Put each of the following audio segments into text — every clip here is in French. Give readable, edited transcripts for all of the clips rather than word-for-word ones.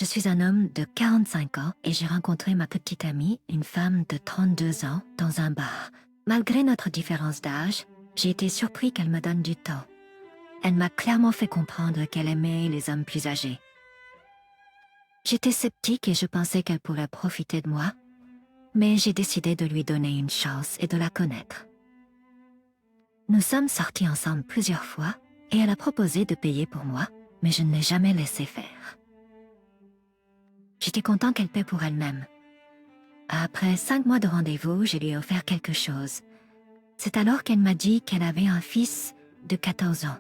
Je suis un homme de 45 ans et j'ai rencontré ma petite amie, une femme de 32 ans, dans un bar. Malgré notre différence d'âge, j'ai été surpris qu'elle me donne du temps. Elle m'a clairement fait comprendre qu'elle aimait les hommes plus âgés. J'étais sceptique et je pensais qu'elle pourrait profiter de moi, mais j'ai décidé de lui donner une chance et de la connaître. Nous sommes sortis ensemble plusieurs fois et elle a proposé de payer pour moi, mais je ne l'ai jamais laissé faire. J'étais content qu'elle paie pour elle-même. Après 5 mois de rendez-vous, je lui ai offert quelque chose. C'est alors qu'elle m'a dit qu'elle avait un fils de 14 ans.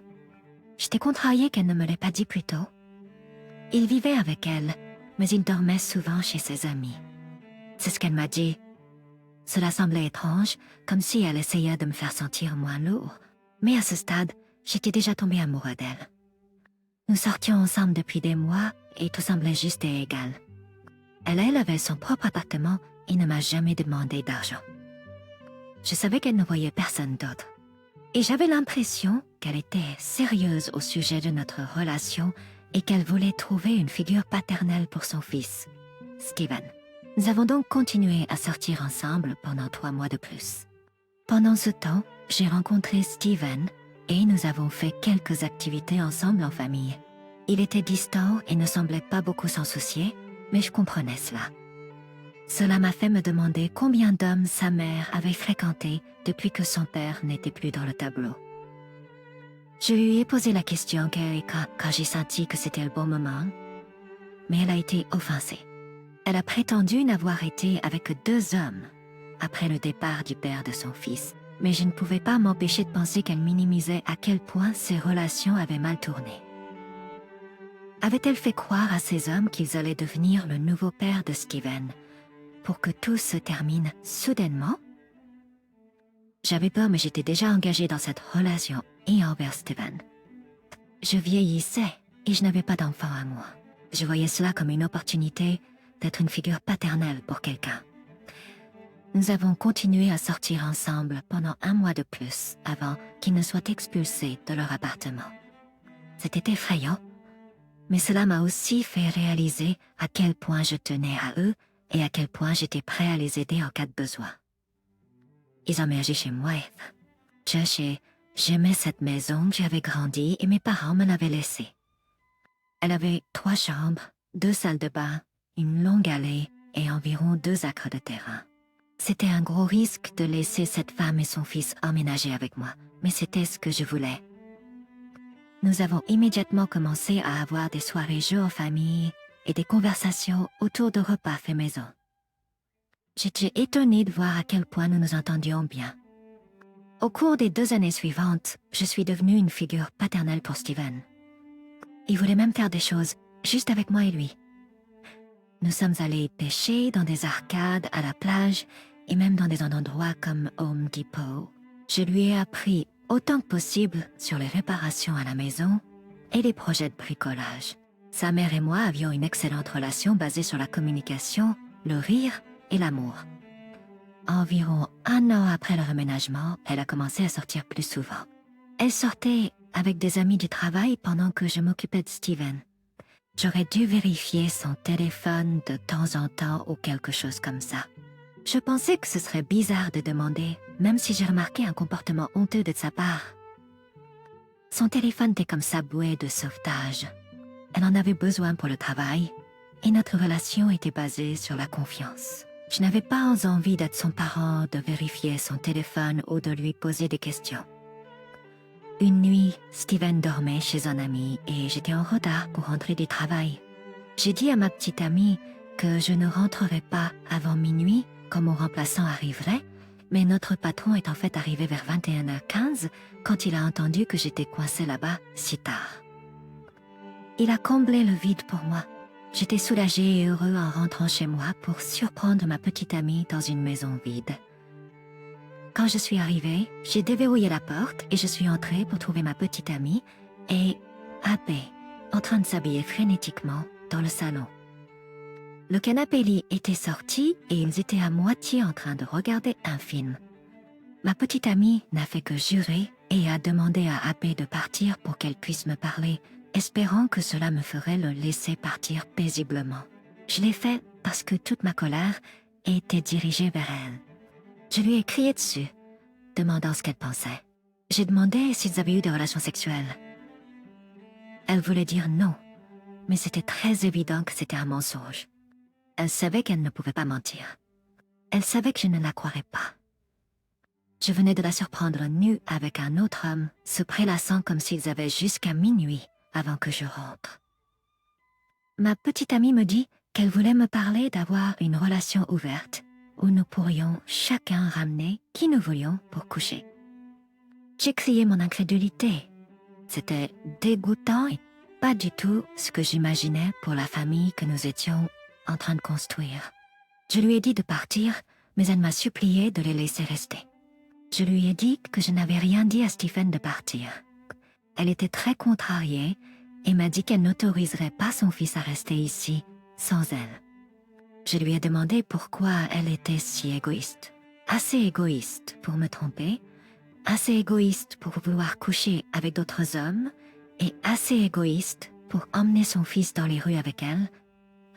J'étais contrariée qu'elle ne me l'ait pas dit plus tôt. Il vivait avec elle, mais il dormait souvent chez ses amis. C'est ce qu'elle m'a dit. Cela semblait étrange, comme si elle essayait de me faire sentir moins lourd. Mais à ce stade, j'étais déjà tombée amoureux d'elle. Nous sortions ensemble depuis des mois et tout semblait juste et égal. Elle avait son propre appartement et ne m'a jamais demandé d'argent. Je savais qu'elle ne voyait personne d'autre. Et j'avais l'impression qu'elle était sérieuse au sujet de notre relation et qu'elle voulait trouver une figure paternelle pour son fils, Steven. Nous avons donc continué à sortir ensemble pendant 3 mois de plus. Pendant ce temps, j'ai rencontré Steven et nous avons fait quelques activités ensemble en famille. Il était distant et ne semblait pas beaucoup s'en soucier, mais je comprenais cela. Cela m'a fait me demander combien d'hommes sa mère avait fréquenté depuis que son père n'était plus dans le tableau. Je lui ai posé la question quand j'ai senti que c'était le bon moment, mais elle a été offensée. Elle a prétendu n'avoir été avec que 2 hommes après le départ du père de son fils, mais je ne pouvais pas m'empêcher de penser qu'elle minimisait à quel point ces relations avaient mal tourné. Avait-elle fait croire à ces hommes qu'ils allaient devenir le nouveau père de Steven pour que tout se termine soudainement? J'avais peur, mais j'étais déjà engagée dans cette relation et envers Steven. Je vieillissais et je n'avais pas d'enfant à moi. Je voyais cela comme une opportunité d'être une figure paternelle pour quelqu'un. Nous avons continué à sortir ensemble pendant 1 mois de plus avant qu'ils ne soient expulsés de leur appartement. C'était effrayant, mais cela m'a aussi fait réaliser à quel point je tenais à eux et à quel point j'étais prêt à les aider en cas de besoin. Ils emménagé chez moi. J'aimais cette maison que j'avais grandi et mes parents me l'avaient laissée. Elle avait 3 chambres, 2 salles de bain, une longue allée et environ 2 acres de terrain. C'était un gros risque de laisser cette femme et son fils emménager avec moi, mais c'était ce que je voulais. Nous avons immédiatement commencé à avoir des soirées jeux en famille et des conversations autour de repas faits maison. J'étais étonnée de voir à quel point nous nous entendions bien. Au cours des 2 années suivantes, je suis devenue une figure paternelle pour Steven. Il voulait même faire des choses juste avec moi et lui. Nous sommes allés pêcher dans des arcades à la plage et même dans des endroits comme Home Depot. Je lui ai appris autant que possible sur les réparations à la maison et les projets de bricolage. Sa mère et moi avions une excellente relation basée sur la communication, le rire et l'amour. Environ 1 an après le remménagement, elle a commencé à sortir plus souvent. Elle sortait avec des amis du travail pendant que je m'occupais de Steven. J'aurais dû vérifier son téléphone de temps en temps ou quelque chose comme ça. Je pensais que ce serait bizarre de demander, même si j'ai remarqué un comportement honteux de sa part. Son téléphone était comme sa bouée de sauvetage. Elle en avait besoin pour le travail, et notre relation était basée sur la confiance. Je n'avais pas envie d'être son parent, de vérifier son téléphone ou de lui poser des questions. Une nuit, Steven dormait chez un ami et j'étais en retard pour rentrer du travail. J'ai dit à ma petite amie que je ne rentrerais pas avant minuit quand mon remplaçant arriverait, mais notre patron est en fait arrivé vers 21h15 quand il a entendu que j'étais coincée là-bas si tard. Il a comblé le vide pour moi. J'étais soulagée et heureux en rentrant chez moi pour surprendre ma petite amie dans une maison vide. Quand je suis arrivée, j'ai déverrouillé la porte et je suis entrée pour trouver ma petite amie et AP, en train de s'habiller frénétiquement dans le salon. Le canapé-lit était sorti et ils étaient à moitié en train de regarder un film. Ma petite amie n'a fait que jurer et a demandé à AP de partir pour qu'elle puisse me parler espérant que cela me ferait le laisser partir paisiblement. Je l'ai fait parce que toute ma colère était dirigée vers elle. Je lui ai crié dessus, demandant ce qu'elle pensait. J'ai demandé s'ils avaient eu des relations sexuelles. Elle voulait dire non, mais c'était très évident que c'était un mensonge. Elle savait qu'elle ne pouvait pas mentir. Elle savait que je ne la croirais pas. Je venais de la surprendre nue avec un autre homme, se prélassant comme s'ils avaient jusqu'à minuit avant que je rentre. Ma petite amie me dit qu'elle voulait me parler d'avoir une relation ouverte où nous pourrions chacun ramener qui nous voulions pour coucher. J'ai crié mon incrédulité. C'était dégoûtant et pas du tout ce que j'imaginais pour la famille que nous étions en train de construire. Je lui ai dit de partir, mais elle m'a supplié de les laisser rester. Je lui ai dit que je n'avais rien dit à Stephen de partir. Elle était très contrariée et m'a dit qu'elle n'autoriserait pas son fils à rester ici sans elle. Je lui ai demandé pourquoi elle était si égoïste. Assez égoïste pour me tromper, assez égoïste pour vouloir coucher avec d'autres hommes et assez égoïste pour emmener son fils dans les rues avec elle,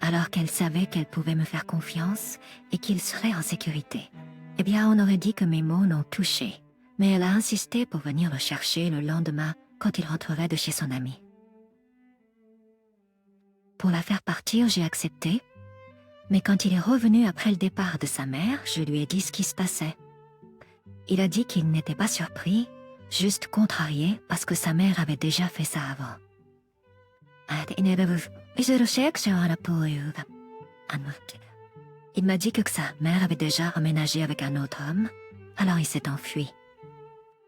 alors qu'elle savait qu'elle pouvait me faire confiance et qu'il serait en sécurité. Eh bien, on aurait dit que mes mots l'ont touché, mais elle a insisté pour venir le chercher le lendemain quand il rentrerait de chez son ami. Pour la faire partir, j'ai accepté, mais quand il est revenu après le départ de sa mère, je lui ai dit ce qui se passait. Il a dit qu'il n'était pas surpris, juste contrarié parce que sa mère avait déjà fait ça avant. Il m'a dit que sa mère avait déjà emménagé avec un autre homme, alors il s'est enfui.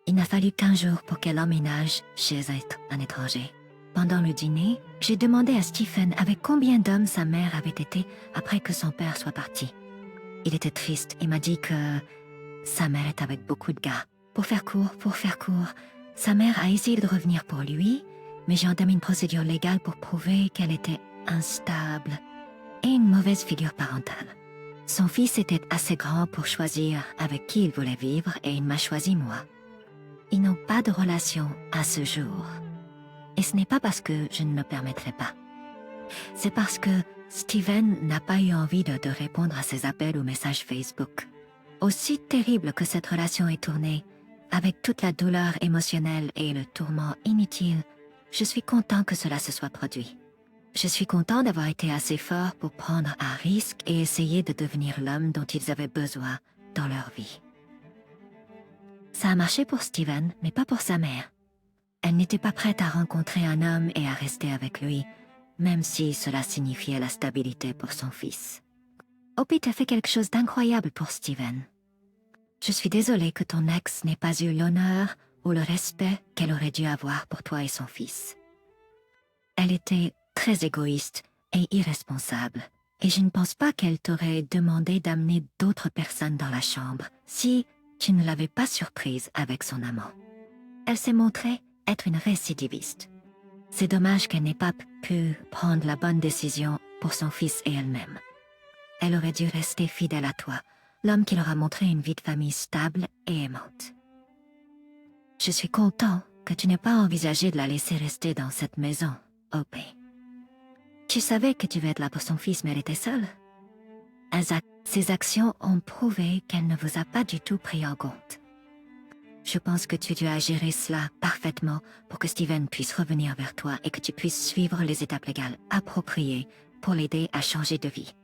Il n'a fallu qu'1 jour pour qu'elle emménage chez un étranger. Pendant le dîner, j'ai demandé à Stephen avec combien d'hommes sa mère avait été après que son père soit parti. Il était triste et m'a dit que sa mère est avec beaucoup de gars. Pour faire court, sa mère a essayé de revenir pour lui, mais j'ai entamé une procédure légale pour prouver qu'elle était instable et une mauvaise figure parentale. Son fils était assez grand pour choisir avec qui il voulait vivre et il m'a choisi moi. Ils n'ont pas de relation à ce jour. Et ce n'est pas parce que je ne le permettrai pas. C'est parce que Stephen n'a pas eu envie de répondre à ses appels ou messages Facebook. Aussi terrible que cette relation est tournée, avec toute la douleur émotionnelle et le tourment inutile, je suis content que cela se soit produit. Je suis content d'avoir été assez fort pour prendre un risque et essayer de devenir l'homme dont ils avaient besoin dans leur vie. Ça a marché pour Stephen, mais pas pour sa mère. Elle n'était pas prête à rencontrer un homme et à rester avec lui, même si cela signifiait la stabilité pour son fils. Opie a fait quelque chose d'incroyable pour Stephen. Je suis désolée que ton ex n'ait pas eu l'honneur ou le respect qu'elle aurait dû avoir pour toi et son fils. Elle était très égoïste et irresponsable, et je ne pense pas qu'elle t'aurait demandé d'amener d'autres personnes dans la chambre si tu ne l'avais pas surprise avec son amant. Elle s'est montrée être une récidiviste. C'est dommage qu'elle n'ait pas pu prendre la bonne décision pour son fils et elle-même. Elle aurait dû rester fidèle à toi, l'homme qui leur a montré une vie de famille stable et aimante. Je suis content que tu n'aies pas envisagé de la laisser rester dans cette maison, Opie. Tu savais que tu devais être là pour son fils, mais elle était seule. Ses actions ont prouvé qu'elle ne vous a pas du tout pris en compte. Je pense que tu as géré cela parfaitement pour que Stephen puisse revenir vers toi et que tu puisses suivre les étapes légales appropriées pour l'aider à changer de vie.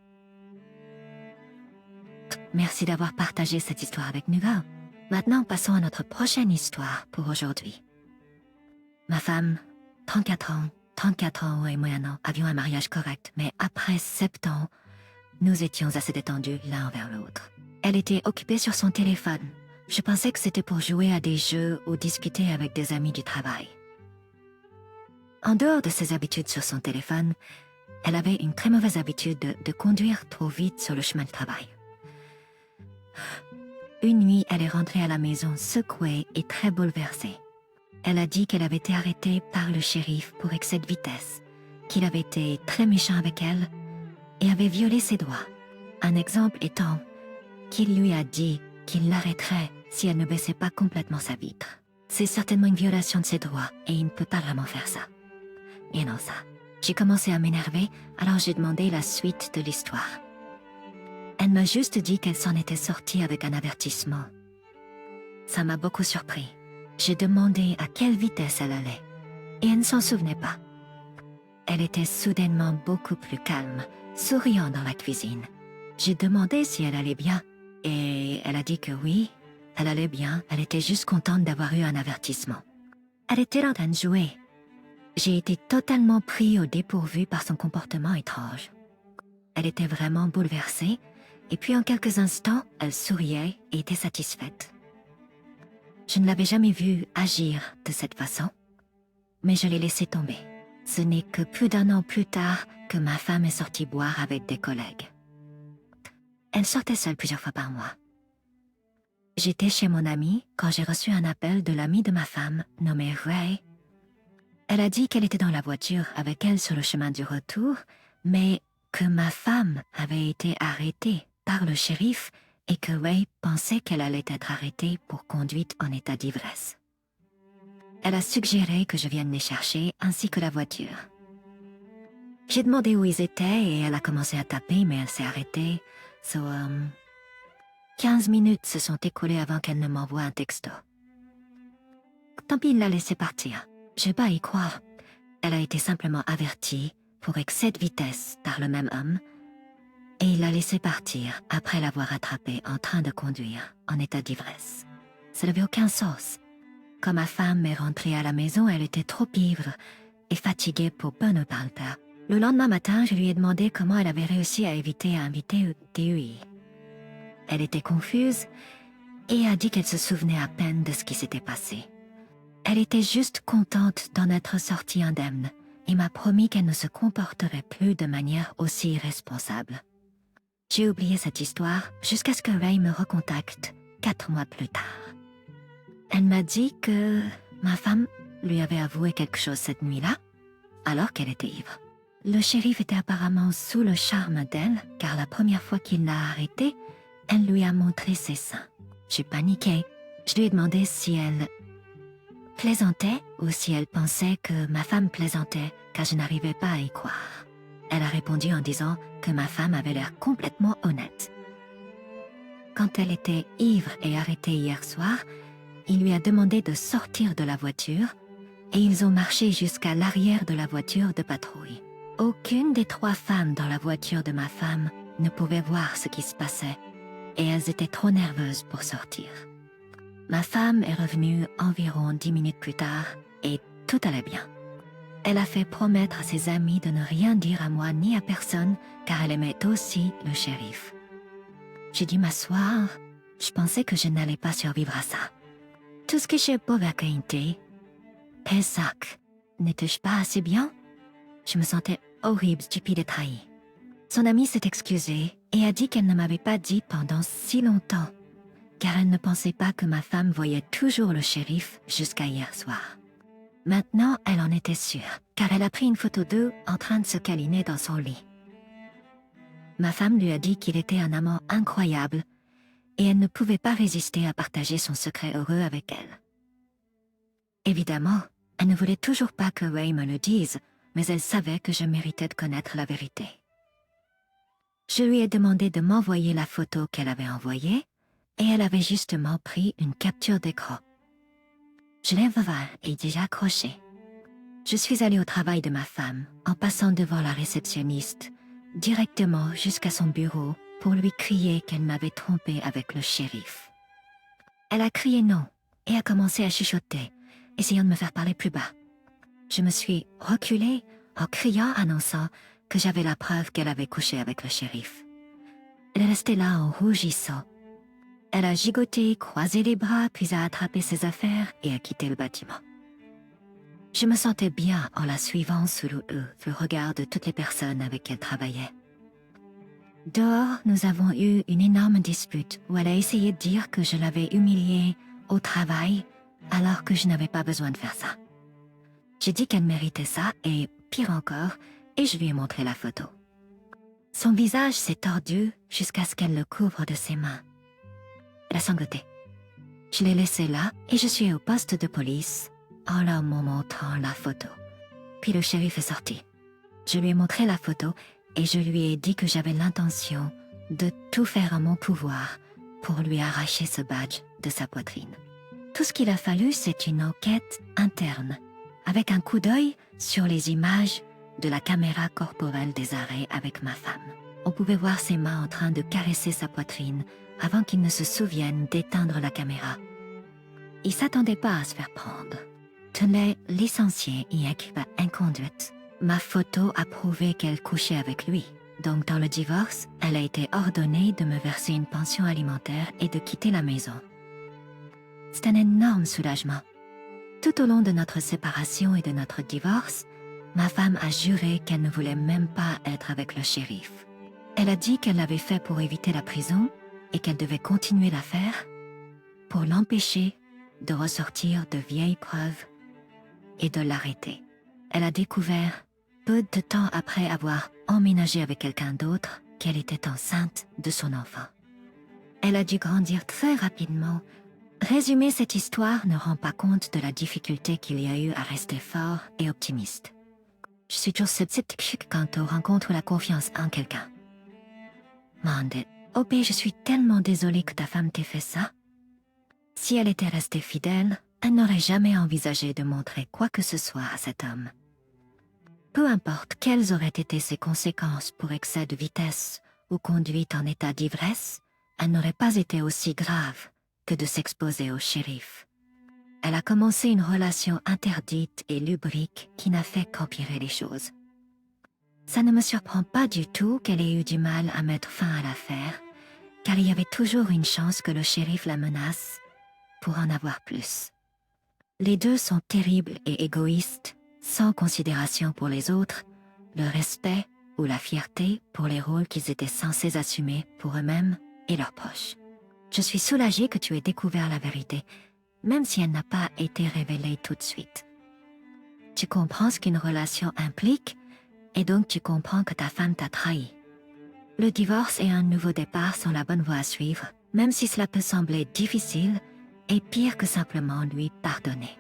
Merci d'avoir partagé cette histoire avec nous. Maintenant, passons à notre prochaine histoire pour aujourd'hui. Ma femme, 34 ans et moi avions un mariage correct, mais après 7 ans, nous étions assez détendus l'un vers l'autre. Elle était occupée sur son téléphone. Je pensais que c'était pour jouer à des jeux ou discuter avec des amis du travail. En dehors de ses habitudes sur son téléphone, elle avait une très mauvaise habitude de conduire trop vite sur le chemin de travail. Une nuit, elle est rentrée à la maison secouée et très bouleversée. Elle a dit qu'elle avait été arrêtée par le shérif pour excès de vitesse, qu'il avait été très méchant avec elle et avait violé ses droits. Un exemple étant qu'il lui a dit qu'il l'arrêterait si elle ne baissait pas complètement sa vitre. C'est certainement une violation de ses droits et il ne peut pas vraiment faire ça. et non ça. J'ai commencé à m'énerver, alors j'ai demandé la suite de l'histoire. Elle m'a juste dit qu'elle s'en était sortie avec un avertissement. Ça m'a beaucoup surpris. J'ai demandé à quelle vitesse elle allait, et elle ne s'en souvenait pas. Elle était soudainement beaucoup plus calme, souriant dans la cuisine. J'ai demandé si elle allait bien, et elle a dit que oui, elle allait bien, elle était juste contente d'avoir eu un avertissement. Elle était en train de jouer. J'ai été totalement pris au dépourvu par son comportement étrange. Elle était vraiment bouleversée, et puis en quelques instants, elle souriait et était satisfaite. Je ne l'avais jamais vue agir de cette façon, mais je l'ai laissé tomber. Ce n'est que plus d'un an plus tard que ma femme est sortie boire avec des collègues. Elle sortait seule plusieurs fois par mois. J'étais chez mon amie quand j'ai reçu un appel de l'amie de ma femme, nommée Ray. Elle a dit qu'elle était dans la voiture avec elle sur le chemin du retour, mais que ma femme avait été arrêtée par le shérif et que Ray pensait qu'elle allait être arrêtée pour conduite en état d'ivresse. Elle a suggéré que je vienne les chercher ainsi que la voiture. J'ai demandé où ils étaient et elle a commencé à taper, mais elle s'est arrêtée. 15 minutes se sont écoulées avant qu'elle ne m'envoie un texto. Tant pis, il l'a laissé partir. Je vais pas y croire. Elle a été simplement avertie pour excès de vitesse par le même homme et il l'a laissé partir après l'avoir attrapée en train de conduire en état d'ivresse. Ça n'avait aucun sens. Quand ma femme est rentrée à la maison, elle était trop ivre et fatiguée pour pas ne pas le faire. Le lendemain matin, je lui ai demandé comment elle avait réussi à éviter à inviter au TUI. Elle était confuse et a dit qu'elle se souvenait à peine de ce qui s'était passé. Elle était juste contente d'en être sortie indemne et m'a promis qu'elle ne se comporterait plus de manière aussi irresponsable. J'ai oublié cette histoire jusqu'à ce que Ray me recontacte 4 mois plus tard. Elle m'a dit que ma femme lui avait avoué quelque chose cette nuit-là, alors qu'elle était ivre. Le shérif était apparemment sous le charme d'elle, car la première fois qu'il l'a arrêtée, elle lui a montré ses seins. J'ai paniqué. Je lui ai demandé si elle plaisantait ou si elle pensait que ma femme plaisantait, car je n'arrivais pas à y croire. Elle a répondu en disant que ma femme avait l'air complètement honnête. Quand elle était ivre et arrêtée hier soir, il lui a demandé de sortir de la voiture et ils ont marché jusqu'à l'arrière de la voiture de patrouille. Aucune des 3 femmes dans la voiture de ma femme ne pouvait voir ce qui se passait et elles étaient trop nerveuses pour sortir. Ma femme est revenue environ 10 minutes plus tard et tout allait bien. Elle a fait promettre à ses amis de ne rien dire à moi ni à personne car elle aimait aussi le shérif. J'ai dû m'asseoir, je pensais que je n'allais pas survivre à ça. Tout ce que je pouvais raconter, Pesach, n'étais-je pas assez bien? Je me sentais horrible, stupide et trahie. Son amie s'est excusée et a dit qu'elle ne m'avait pas dit pendant si longtemps, car elle ne pensait pas que ma femme voyait toujours le shérif jusqu'à hier soir. Maintenant, elle en était sûre, car elle a pris une photo d'eux en train de se câliner dans son lit. Ma femme lui a dit qu'il était un amant incroyable et elle ne pouvait pas résister à partager son secret heureux avec elle. Évidemment, elle ne voulait toujours pas que Ray me le dise, mais elle savait que je méritais de connaître la vérité. Je lui ai demandé de m'envoyer la photo qu'elle avait envoyée et elle avait justement pris une capture d'écran. Je l'ai ouvert et déjà accroché. Je suis allée au travail de ma femme en passant devant la réceptionniste, directement jusqu'à son bureau pour lui crier qu'elle m'avait trompée avec le shérif. Elle a crié non et a commencé à chuchoter, essayant de me faire parler plus bas. Je me suis reculée en criant, annonçant que j'avais la preuve qu'elle avait couché avec le shérif. Elle est restée là en rougissant. Elle a gigoté, croisé les bras, puis a attrapé ses affaires et a quitté le bâtiment. Je me sentais bien en la suivant sous le regard de toutes les personnes avec qui elle travaillait. Dehors, nous avons eu une énorme dispute où elle a essayé de dire que je l'avais humiliée au travail alors que je n'avais pas besoin de faire ça. J'ai dit qu'elle méritait ça et, pire encore, et je lui ai montré la photo. Son visage s'est tordu jusqu'à ce qu'elle le couvre de ses mains. Elle a sangloté. Je l'ai laissé là et je suis au poste de police en leur montrant la photo. Puis le shérif est sorti. Je lui ai montré la photo et je lui ai dit que j'avais l'intention de tout faire en mon pouvoir pour lui arracher ce badge de sa poitrine. Tout ce qu'il a fallu, c'est une enquête interne, avec un coup d'œil sur les images de la caméra corporelle des arrêts avec ma femme. On pouvait voir ses mains en train de caresser sa poitrine avant qu'il ne se souvienne d'éteindre la caméra. Il s'attendait pas à se faire prendre. Tenait licencié et écrivait inconduite. Ma photo a prouvé qu'elle couchait avec lui. Donc dans le divorce, elle a été ordonnée de me verser une pension alimentaire et de quitter la maison. C'est un énorme soulagement. Tout au long de notre séparation et de notre divorce, ma femme a juré qu'elle ne voulait même pas être avec le shérif. Elle a dit qu'elle l'avait fait pour éviter la prison et qu'elle devait continuer l'affaire pour l'empêcher de ressortir de vieilles preuves et de l'arrêter. Elle a découvert, peu de temps après avoir emménagé avec quelqu'un d'autre, qu'elle était enceinte de son enfant. Elle a dû grandir très rapidement. Résumer cette histoire ne rend pas compte de la difficulté qu'il y a eu à rester fort et optimiste. Je suis toujours sceptique quant aux rencontres ou la confiance en quelqu'un. Mandit, OP, je suis tellement désolée que ta femme t'ait fait ça. Si elle était restée fidèle, elle n'aurait jamais envisagé de montrer quoi que ce soit à cet homme. Peu importe quelles auraient été ses conséquences pour excès de vitesse ou conduite en état d'ivresse, elle n'aurait pas été aussi grave que de s'exposer au shérif. Elle a commencé une relation interdite et lubrique qui n'a fait qu'empirer les choses. Ça ne me surprend pas du tout qu'elle ait eu du mal à mettre fin à l'affaire, car il y avait toujours une chance que le shérif la menace pour en avoir plus. Les deux sont terribles et égoïstes, sans considération pour les autres, le respect ou la fierté pour les rôles qu'ils étaient censés assumer pour eux-mêmes et leurs proches. Je suis soulagée que tu aies découvert la vérité, même si elle n'a pas été révélée tout de suite. Tu comprends ce qu'une relation implique, et donc tu comprends que ta femme t'a trahi. Le divorce et un nouveau départ sont la bonne voie à suivre, même si cela peut sembler difficile et pire que simplement lui pardonner.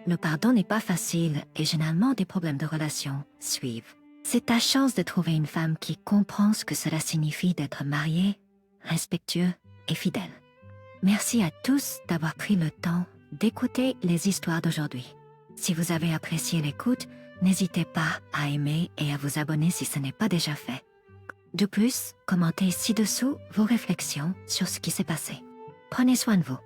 Le pardon n'est pas facile et généralement des problèmes de relation suivent. C'est ta chance de trouver une femme qui comprend ce que cela signifie d'être marié, respectueux et fidèle. Merci à tous d'avoir pris le temps d'écouter les histoires d'aujourd'hui. Si vous avez apprécié l'écoute, n'hésitez pas à aimer et à vous abonner si ce n'est pas déjà fait. De plus, commentez ci-dessous vos réflexions sur ce qui s'est passé. Prenez soin de vous.